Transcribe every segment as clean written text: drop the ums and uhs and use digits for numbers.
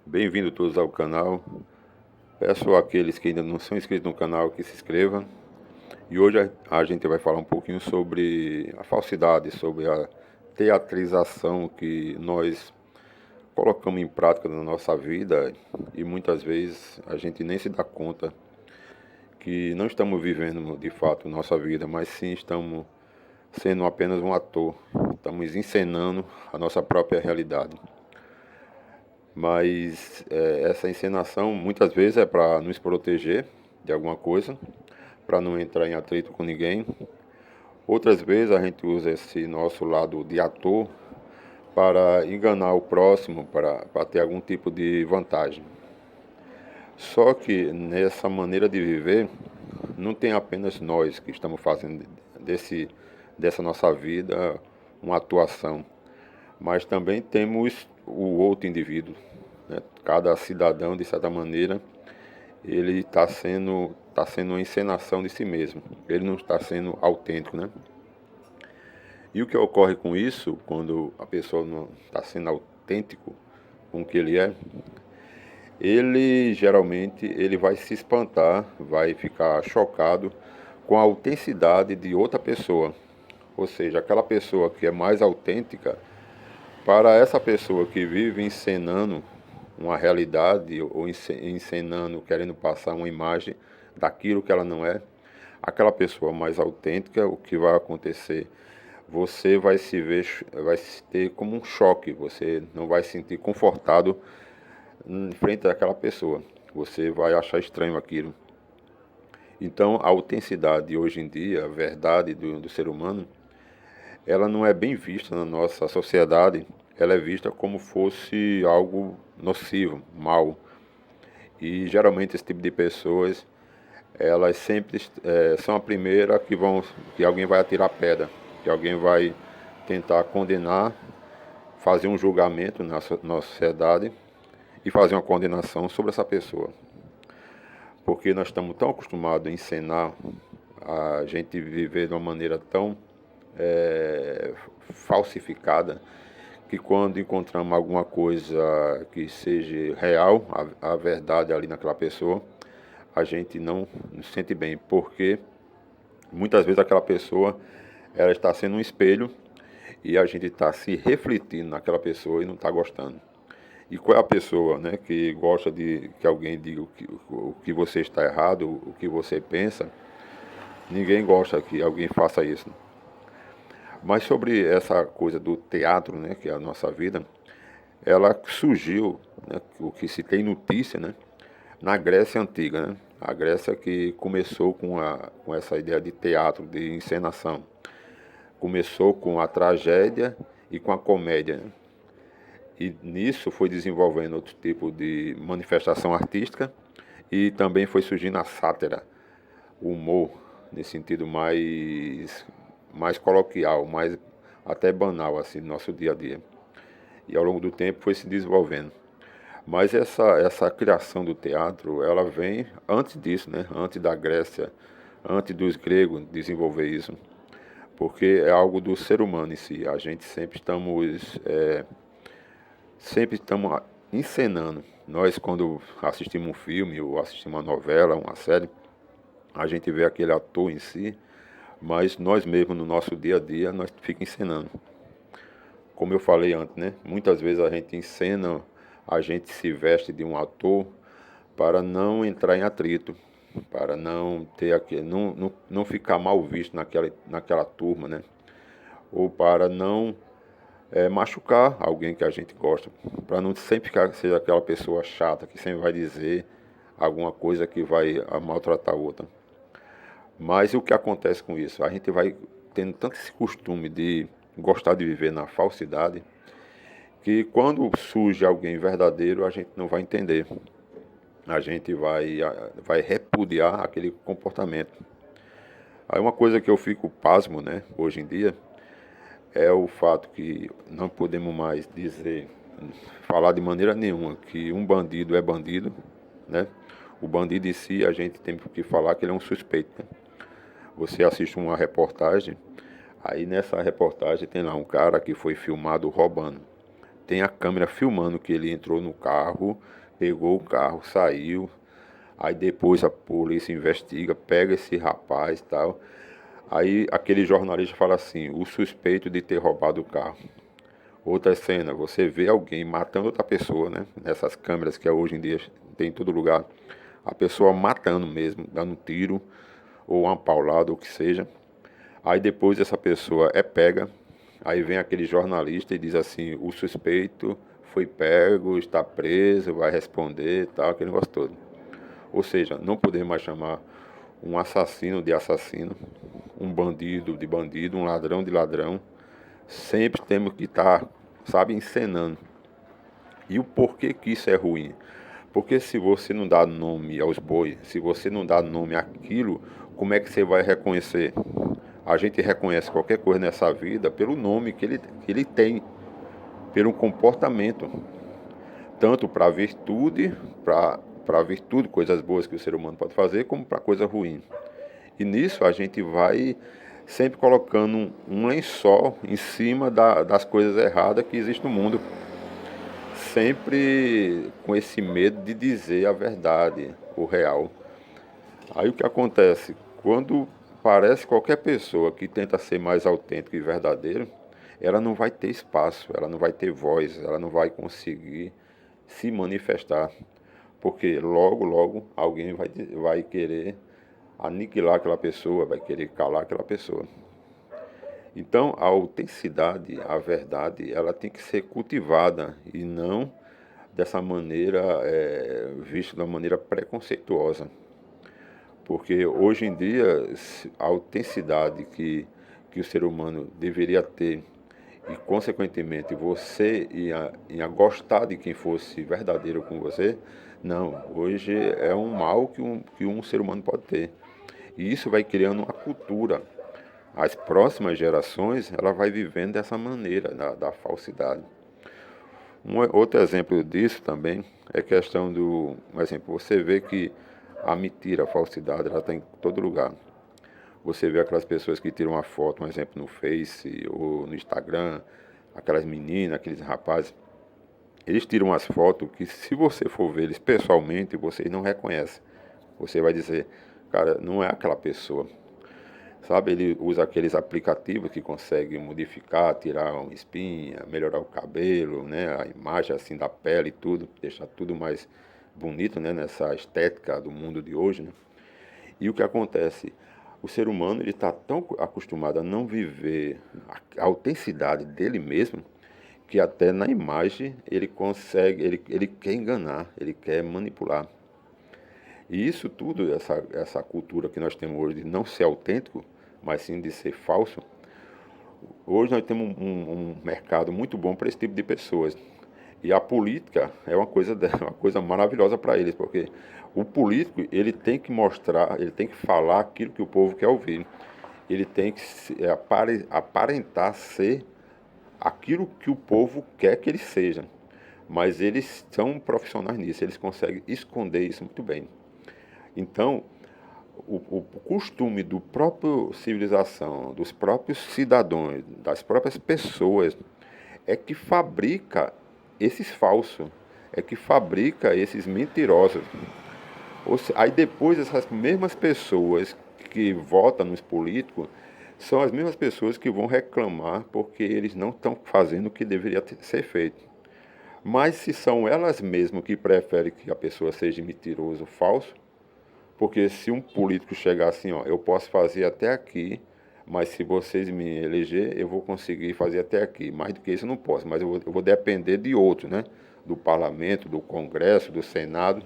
Bem-vindo todos ao canal. Peço àqueles que ainda não são inscritos no canal que se inscrevam. E hoje a gente vai falar um pouquinho sobre a falsidade, sobre a teatrização que nós colocamos em prática na nossa vida e muitas vezes a gente nem se dá conta que não estamos vivendo de fato nossa vida, mas sim estamos sendo apenas um ator. Estamos encenando a nossa própria realidade. Mas essa encenação muitas vezes é para nos proteger de alguma coisa, para não entrar em atrito com ninguém. Outras vezes a gente usa esse nosso lado de ator para enganar o próximo, para ter algum tipo de vantagem. Só que nessa maneira de viver, não tem apenas nós que estamos fazendo dessa nossa vida uma atuação, mas também temos o outro indivíduo, né? Cada cidadão, de certa maneira, ele tá sendo uma encenação de si mesmo. Ele não está sendo autêntico, né? E o que ocorre com isso, quando a pessoa não está sendo autêntico com o que ele geralmente ele vai se espantar, vai ficar chocado com a autenticidade de outra pessoa. Ou seja, aquela pessoa que é mais autêntica, para essa pessoa que vive encenando uma realidade ou encenando, querendo passar uma imagem daquilo que ela não é, aquela pessoa mais autêntica, o que vai acontecer? Você vai se ver, vai se ter como um choque, você não vai se sentir confortado em frente àquela pessoa. Você vai achar estranho aquilo. Então, a autenticidade hoje em dia, a verdade do ser humano, ela não é bem vista na nossa sociedade, ela é vista como fosse algo nocivo, mal. E geralmente esse tipo de pessoas, elas sempre são a primeira que alguém vai atirar pedra, que alguém vai tentar condenar, fazer um julgamento na sociedade e fazer uma condenação sobre essa pessoa. Porque nós estamos tão acostumados a encenar, a gente viver de uma maneira tão falsificada, que quando encontramos alguma coisa que seja real, a verdade ali naquela pessoa, a gente não se sente bem, porque muitas vezes aquela pessoa ela está sendo um espelho e a gente está se refletindo naquela pessoa e não está gostando. E qual é a pessoa, né, que gosta de que alguém diga o que você está errado, o que você pensa? Ninguém gosta que alguém faça isso. Mas sobre essa coisa do teatro, né, que é a nossa vida, ela surgiu, né, o que se tem notícia, né, na Grécia Antiga, né? A Grécia que começou com essa ideia de teatro, de encenação. Começou com a tragédia e com a comédia, né? E nisso foi desenvolvendo outro tipo de manifestação artística e também foi surgindo a sátira, o humor, nesse sentido mais coloquial, mais até banal, assim, no nosso dia a dia. E ao longo do tempo foi se desenvolvendo. Mas essa criação do teatro, ela vem antes disso, né? Antes da Grécia, antes dos gregos desenvolver isso. Porque é algo do ser humano em si. A gente sempre estamos encenando. Nós, quando assistimos um filme ou assistimos uma novela, uma série, a gente vê aquele ator em si, mas nós mesmos, no nosso dia a dia, nós ficamos encenando. Como eu falei antes, né? Muitas vezes a gente encena, a gente se veste de um ator para não entrar em atrito, para não ter aquele, não ficar mal visto naquela turma, né? Ou para não machucar alguém que a gente gosta, para não sempre ficar ser aquela pessoa chata que sempre vai dizer alguma coisa que vai maltratar a outra. Mas o que acontece com isso? A gente vai tendo tanto esse costume de gostar de viver na falsidade, que quando surge alguém verdadeiro, a gente não vai entender. A gente vai repudiar aquele comportamento. Aí uma coisa que eu fico pasmo, né, hoje em dia, é o fato que não podemos mais falar de maneira nenhuma que um bandido é bandido, né? O bandido em si, a gente tem que falar que ele é um suspeito, né? Você assiste uma reportagem, aí nessa reportagem tem lá um cara que foi filmado roubando. tem a câmera filmando que ele entrou no carro, pegou o carro, saiu. Aí depois a polícia investiga, pega esse rapaz e tal. Aí aquele jornalista fala assim, o suspeito de ter roubado o carro. Outra cena, você vê alguém matando outra pessoa, né? Nessas câmeras que hoje em dia tem em todo lugar. A pessoa matando mesmo, dando um tiro, ou uma paulada, ou o que seja. Aí depois essa pessoa é pega, aí vem aquele jornalista e diz assim, o suspeito foi pego, está preso, vai responder, tal, aquele negócio todo. Ou seja, não podemos mais chamar um assassino de assassino, um bandido de bandido, um ladrão de ladrão. Sempre temos que estar, sabe, encenando. E o porquê que isso é ruim? Porque se você não dá nome aos bois, se você não dá nome àquilo, como é que você vai reconhecer? A gente reconhece qualquer coisa nessa vida pelo nome que ele tem, pelo comportamento. Tanto para virtude, para virtude, coisas boas que o ser humano pode fazer, como para coisa ruim. E nisso a gente vai sempre colocando um lençol em cima das coisas erradas que existem no mundo. Sempre com esse medo de dizer a verdade, o real. Aí o que acontece? Quando parece qualquer pessoa que tenta ser mais autêntico e verdadeiro, ela não vai ter espaço, ela não vai ter voz, ela não vai conseguir se manifestar. Porque logo, logo alguém vai querer aniquilar aquela pessoa, vai querer calar aquela pessoa. Então, a autenticidade, a verdade, ela tem que ser cultivada e não dessa maneira, vista de uma maneira preconceituosa. Porque hoje em dia, a autenticidade que o ser humano deveria ter e, consequentemente, você ia gostar de quem fosse verdadeiro com você, não. Hoje é um mal que um ser humano pode ter. E isso vai criando uma cultura. As próximas gerações, ela vai vivendo dessa maneira, da falsidade. Outro exemplo disso também é a questão um exemplo, você vê que a mentira, a falsidade, ela está em todo lugar. Você vê aquelas pessoas que tiram uma foto, um exemplo, no Face ou no Instagram, aquelas meninas, aqueles rapazes, eles tiram umas fotos que, se você for ver eles pessoalmente, vocês não reconhecem. Você vai dizer, cara, não é aquela pessoa. Sabe, ele usa aqueles aplicativos que conseguem modificar, tirar uma espinha, melhorar o cabelo, né, a imagem assim da pele e tudo, deixar tudo mais bonito, né, nessa estética do mundo de hoje, né? E o que acontece? O ser humano ele está tão acostumado a não viver a autenticidade dele mesmo, que até na imagem ele consegue, ele quer enganar, ele quer manipular. E isso tudo, essa cultura que nós temos hoje de não ser autêntico, mas sim de ser falso, hoje nós temos um mercado muito bom para esse tipo de pessoas. E a política é uma coisa maravilhosa para eles, porque o político ele tem que mostrar, ele tem que falar aquilo que o povo quer ouvir. Ele tem que aparentar ser aquilo que o povo quer que ele seja. Mas eles são profissionais nisso, eles conseguem esconder isso muito bem. Então, o costume do próprio civilização, dos próprios cidadãos, das próprias pessoas, é que fabrica esses falsos, é que fabrica esses mentirosos. Aí depois essas mesmas pessoas que votam nos políticos são as mesmas pessoas que vão reclamar porque eles não estão fazendo o que deveria ser feito. Mas se são elas mesmas que preferem que a pessoa seja mentiroso, falso, porque se um político chegar assim, ó, eu posso fazer até aqui, mas se vocês me eleger, eu vou conseguir fazer até aqui. Mais do que isso eu não posso, mas eu vou depender de outro, né? Do parlamento, do Congresso, do Senado.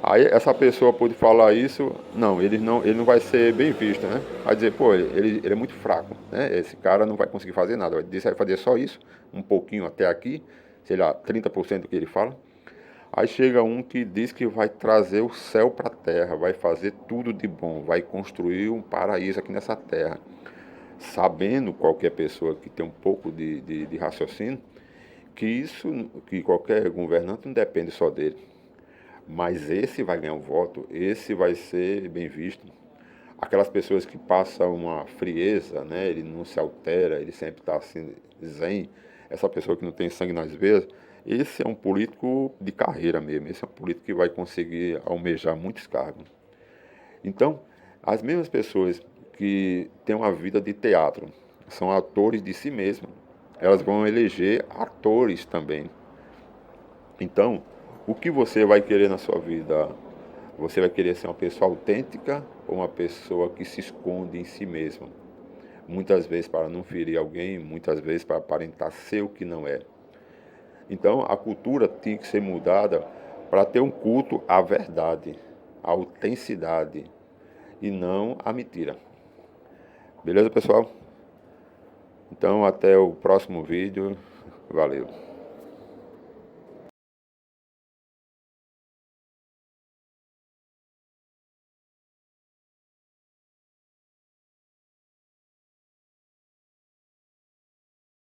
Aí essa pessoa pode falar isso, não, ele não vai ser bem visto, né? Vai dizer, pô, ele é muito fraco, né? Esse cara não vai conseguir fazer nada. Vai dizer, vai fazer só isso, um pouquinho até aqui, sei lá, 30% do que ele fala. Aí chega um que diz que vai trazer o céu para a terra, vai fazer tudo de bom, vai construir um paraíso aqui nessa terra. Sabendo qualquer pessoa que tem um pouco de raciocínio, que qualquer governante não depende só dele. Mas esse vai ganhar um voto, esse vai ser bem visto. Aquelas pessoas que passam uma frieza, né? Ele não se altera, ele sempre está assim, zen. essa pessoa que não tem sangue nas veias, esse é um político de carreira mesmo, esse é um político que vai conseguir almejar muitos cargos. Então, as mesmas pessoas que têm uma vida de teatro, são atores de si mesmos, elas vão eleger atores também. Então, o que você vai querer na sua vida? Você vai querer ser uma pessoa autêntica ou uma pessoa que se esconde em si mesma? Muitas vezes para não ferir alguém, muitas vezes para aparentar ser o que não é. Então, a cultura tem que ser mudada para ter um culto à verdade, à autenticidade e não à mentira. Beleza, pessoal? Então, até o próximo vídeo. Valeu.